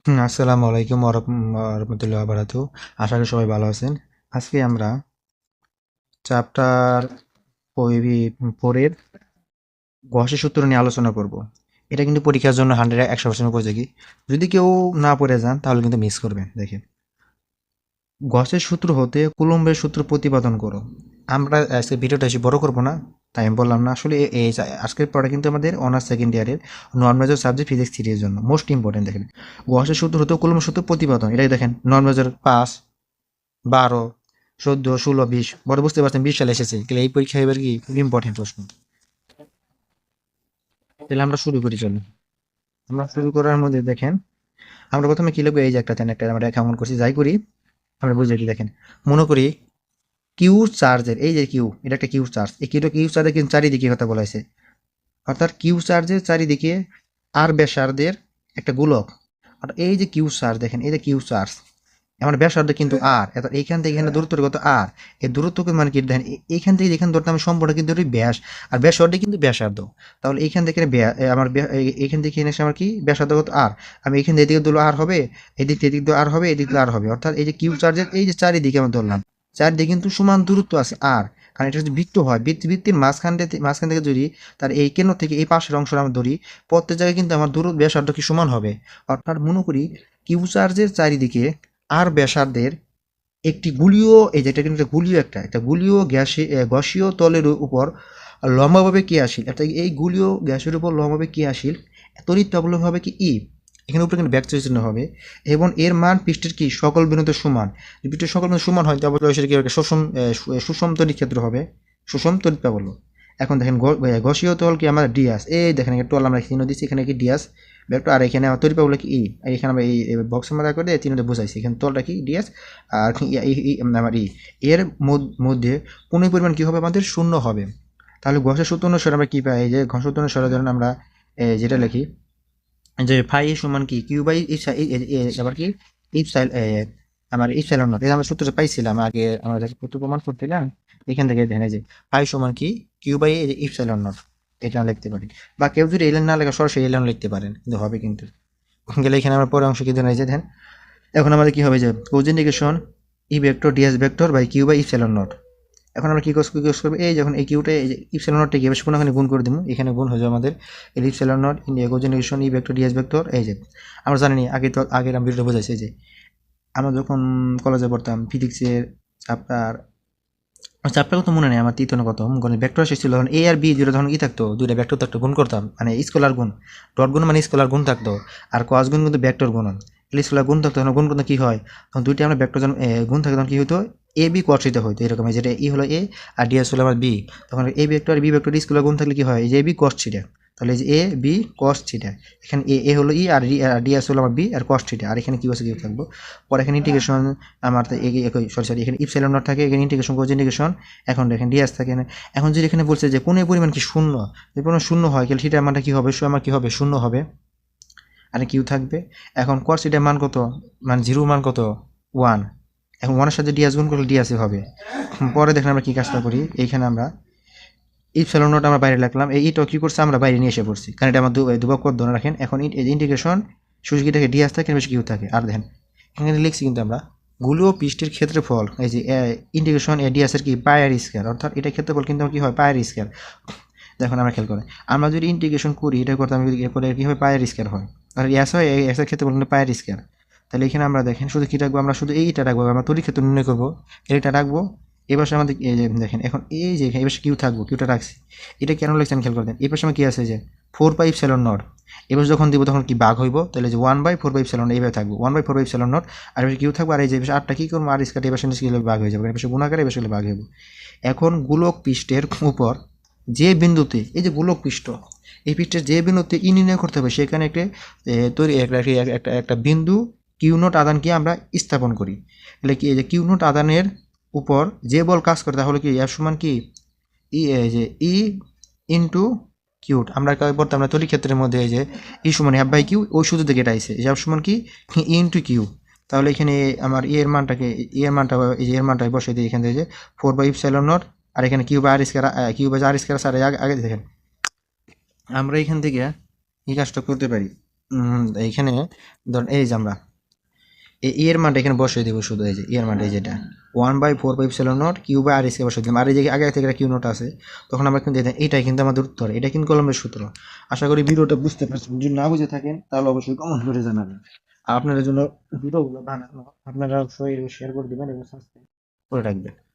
আসসালামু আলাইকুম রহমতুল্লাহ বারাকাতুহু। আশা করি সবাই ভালো আছেন। আজকে আমরা চ্যাপ্টার ফোরের গসের সূত্র নিয়ে আলোচনা করব। এটা কিন্তু পরীক্ষার জন্য 100% উপযোগী। যদি কেউ না পড়ে যান তাহলে কিন্তু মিস করবেন। দেখেন, গসের সূত্র হতে কুলম্বের সূত্র প্রতিপাদন করো। আমরা আজকে ভিডিওটা বেশি বড় করব না, তাই আমি বললাম না। আসলে আজকের পড়া কিন্তু আমাদের অনার্স সেকেন্ড ইয়ারের নন মেজর সাবজেক্ট ফিজিক্স 3 এর জন্য মোস্ট ইম্পর্টেন্ট। দেখেন, গসের সূত্র হতে কুলম্বের সূত্র প্রতিপাদন, এটাই দেখেন নন মেজর 5, 12, 14, 16, 20, বড় বুঝতে পারছেন 20 সালে এসেছে। তাহলে এই পরীক্ষা এবার কি খুব ইম্পর্টেন্ট প্রশ্ন। তাহলে আমরা শুরু করি, চলুন। আমরা শুরু করার মধ্যে দেখেন, আমরা প্রথমে কি লিখবো? এই যে একটা আমরা রেখা অঙ্কন করছি, যাই করি আমরা বুঝে কি। দেখেন, মনে করি কিউ চার্জের, এই যে কিউ, এটা একটা কিউ চার্জ। এই কিউ চার্জের কিন্তু চারিদিকে কথা বলা হয়েছে, অর্থাৎ কিউ চার্জের চারিদিকে আর ব্যাসার্ধের একটা গোলক। আর এই যে কিউ চার্জ, দেখেন এই যে কিউ চার্জ, আমার ব্যাসার্ধ কিন্তু আর, এইখান থেকে এখানে দূরত্ব কত আর। এই দূরত্ব মানে কি দেখেন, এইখান থেকে যেখানে ধরতে আমি সম্পর্ক কিন্তু ব্যাস, আর ব্যাসার্ধ কিন্তু ব্যাসার্ধ। তাহলে এইখান থেকে আমার এইখান থেকে এসে আমার কি ব্যাসার্ধ কত আর। আমি এইখান থেকে এদিকে দিলে আর হবে, এদিক দিয়ে আর হবে, এদিক দিয়ে আর হবে। অর্থাৎ এই যে কিউ চার্জের এই যে চারিদিকে আমি ধরলাম, চারিদিকে কিন্তু সমান দূরত্ব আছে আর। কারণ এটা যদি বৃত্ত হয়, বৃত্তির মাঝখান থেকে যদি তার এই কেন্দ্র থেকে এই পাশের অংশটা আমরা ধরি, প্রত্যেক জায়গায় কিন্তু আমার ব্যাসার্ধ কি সমান হবে। অর্থাৎ মনে করি কিউ চার্জের চারিদিকে আর ব্যাসার্ধের একটি গুলীয়, এই যেটা কিন্তু একটা গুলীয় গসীয় তলের উপর লম্বভাবে ক্রিয়াশীল, অর্থাৎ এই গুলীয় গ্যাসের উপর লম্বভাবে ক্রিয়াশীল তড়িৎ প্রবলক হবে কি ই। এখানে উপরে কিন্তু ব্যাক চিহ্ন হবে, এবং এর মান পৃষ্ঠের কি সকল বিন্দুতে সমান। যদি পৃষ্ঠের সকল বিন্দু সমান হয় তবে সেটা কি হবে? সুষম তড়িৎ ক্ষেত্র হবে, সুষম তড়িৎ প্রবলক। এখন দেখেন গসীয় তল কি আমার ডিয়াস, এই দেখেন টল আমরা চিহ্ন দিচ্ছি, এখানে কি ডিয়াস ভেক্টর, আর এখানে আমার তড়িৎ প্রবলক কি ই। আর এখানে আমরা এই বক্সের মধ্যে করে চিহ্নতে বোঝাইছি, এখানে তলটা কি ডিয়াস, আর আমার ই। এর মধ্যে কোণের পরিমাণ কি হবে? আমাদের শূন্য হবে। তাহলে গসের সূত্র অনুসারে আমরা কি পাই? এই যে ঘন সূত্র অনুসারে ধরুন আমরা যেটা লিখি যে ফাই সমান কি কিউ বাই আবার কি ইপসাইল, আমার ইপসাইলন নট। এটা আমরা সূত্রটা পাইছিলাম আগে, আমরা যাকে সূত্র প্রমাণ করছিলাম এখান থেকে দেখেন, যে ফাই সমান কি কিউ বাই ইপসাইলন নট, এটা লিখতে পারি। বা কেউ যদি এলেন না লেখা সরাসরি এলেন লিখতে পারেন, কিন্তু হবে কিন্তু গেলে এখানে আমরা পরে অংশ কি ধরে যে দেখেন। এখন আমাদের কি হবে? যে কোজিনিকেশন E vector DS vector by Q by epsilon naught. এখন আমরা কি করবো? এই যখন এই কিউটা এই যে ইপসিলন নটটা কি এখানে গুণ করে দিব, এখানে গুণ হয়ে যাবে আমাদের এই ইপসিলন নট ইন্ডিয়া কোজেনেশন ই ভেক্টর ডিএস ভেক্টর। এই যে আমরা জানি আগের আমি ভিডিওটা বোঝাইছি যে আমরা যখন কলেজে পড়তাম ফিজিক্সের চ্যাপ্টার, চ্যাপ্টার কত মনে নেই আমার, তৃতীয় কত ভেক্টর এসেছিল, তখন এ আর বি দুটো যখন থাকতো, দুইটা ভেক্টর থাকতো, গুণ করতাম, মানে স্কলার গুণ। ডট গুণ মানে স্কলার গুণ থাকতো, আর কস গুণ কিন্তু ভেক্টর গুণ। স্কলার গুণ থাকতো, তখন গুণ করতে কি হয়? তখন দুইটা আমরা ভেক্টর যখন গুণ থাকে তখন কি হতো? এ বি কস থিটা হতো এরকম, যেটা ই হলো এ আর ডিএস হলো আমার বি। তখন এ ভেক্টর আর বি ভেক্টর স্কলার গুণ থাকলে কি হয়? এই যে এ বি কস থিটা। তাহলে এই যে এ বি কস থিটা, এখানে এ হলো ই আর ডিএস হলো আমার বি আর কস থিটা, আর এখানে কি বসে কি থাকবো পরে এখানে ইন্টিগ্রেশন আমার সরি এখানে ইপসাইলন নট থাকে, এখানে ইন্টিগ্রেশন কোজ ইন্টিগ্রেশন। এখন দেখেন ডিএস থাকে না। এখন যদি এখানে বলছে যে কোণের পরিমাণ কি শূন্য, যদি পরিমাণ শূন্য হয় তাহলে থিটার মানটা কি হবে? আমার কি হবে? শূন্য হবে, আর কিউ থাকবে। এখন কস থিটার মান কত? মানে জিরো মান কত? 1। এখন 1 এর সাথে ডিএস গুণ করলে ডিএসই হবে। পরে দেখেন আমরা কি কাজটা করি, এইখানে আমরা ইপসাইলন নট আমরা বাইরে রাখলাম, এই ইটা কি করছে আমরা বাইরে নিয়ে এসে পড়ছি, কারণ এটা আমার দুভাগ করে ধরে রাখেন। এখন ইন্টিগ্রেশন শুধু কি থাকে? ডিএস থাকে, বেশি কিউ থাকে। আর দেখেন এখানে লিখছি কিন্তু আমরা গোলীয় পৃষ্ঠের ক্ষেত্রফল, এই যে ইন্টিগ্রেশন এডিএস এর কি পায়ের স্কয়ার, অর্থাৎ এটা ক্ষেত্রফল কিন্তু কি হয়? পায়ের স্কয়ার। দেখুন আমরা খেয়াল করি, আমরা যদি ইন্টিগ্রেশন করি এটা করতে, আমি যদি করে কি হয়? পায়ের স্কয়ার হয়। আর এস হয়, এস এর ক্ষেত্রফল কিন্তু পায়ের স্কয়ার। তাহলে এখানে আমরা দেখেন শুধু কি রাখবো? আমরা শুধু এইটা রাখবো, আমরা তড়িৎ ক্ষেত্র নির্ণয় করবো, এইটা রাখবো। এবার আমাদের এই যে দেখেন, এখন এই যে এবার কিউ থাকবো, কিউটা রাখছি। এটা কেন লিখছি আমি খেয়াল করে দেন। এবার সময় কি আছে? যে 4πε0। এবার যখন দিব তখন কি ভাগ হইব? তাহলে যে 1/4πε0 এইভাবে থাকবো, 1/4πε0। আর এবার কিউ থাকবো, আর এই যে আটটা কি করবো? আর স্কার এবার কি ভাগ হয়ে যাবে, এবার গুণাকারে এবার ভাগ হইব। এখন গোলক পৃষ্ঠের উপর যে বিন্দুতে, এই যে গোলক পৃষ্ঠ, এই পৃষ্ঠের যে বিন্দুতে ই নির্ণয় করতে হবে, সেখানে একটা বিন্দু কিউ নট আদানকে আমরা স্থাপন করি। তাহলে কি এই যে কিউ নট আদানের উপর যে বল কাজ করে তাহলে কি এফ সমান কি ই, এই যে ই ইন্টু কিউট। আমরা পড়তাম আমরা তড়িৎ ক্ষেত্রের মধ্যে এই যে ই সমান এফ বাই কিউ, ওই সূত্র থেকে এটা আইছে, এফ সমান কি ই ইন্টু কিউ। তাহলে এখানে আমার ই এর মানটাকে, ই এর মানটা এই যে এর মানটা বসে দিই এখান থেকে, যে 4/ইপসাইলন নট, আর এখানে Q by r square, r square, আর আগে দেখেন আমরা এখান থেকে এই কাজটা করতে পারি। এইখানে ধরেন এই যে আমরা এর মানটা এখানে বসিয়ে দিব শুধু এই যে এর মানটা এই যেটা 1/4πε0 কিউ বাই আর স্কয়ার বসিয়ে দিলাম আর এই যে আগে থেকে একটা কিউ নোট আছে তখন আমরা কিন্তু এটাই কিন্তু আমাদের উত্তর এটা কিন্তু কলমের সূত্র আশা করি ভিডিওটা বুঝতে পারছেন যদি না বুঝে থাকেন তাহলে অবশ্যই কমেন্ট করে জানাবেন আর আপনাদের জন্য ভিডিওগুলো বানানো আপনারা অবশ্যই শেয়ার করে দিবেন এবং সাবস্ক্রাইব করে রাখবেন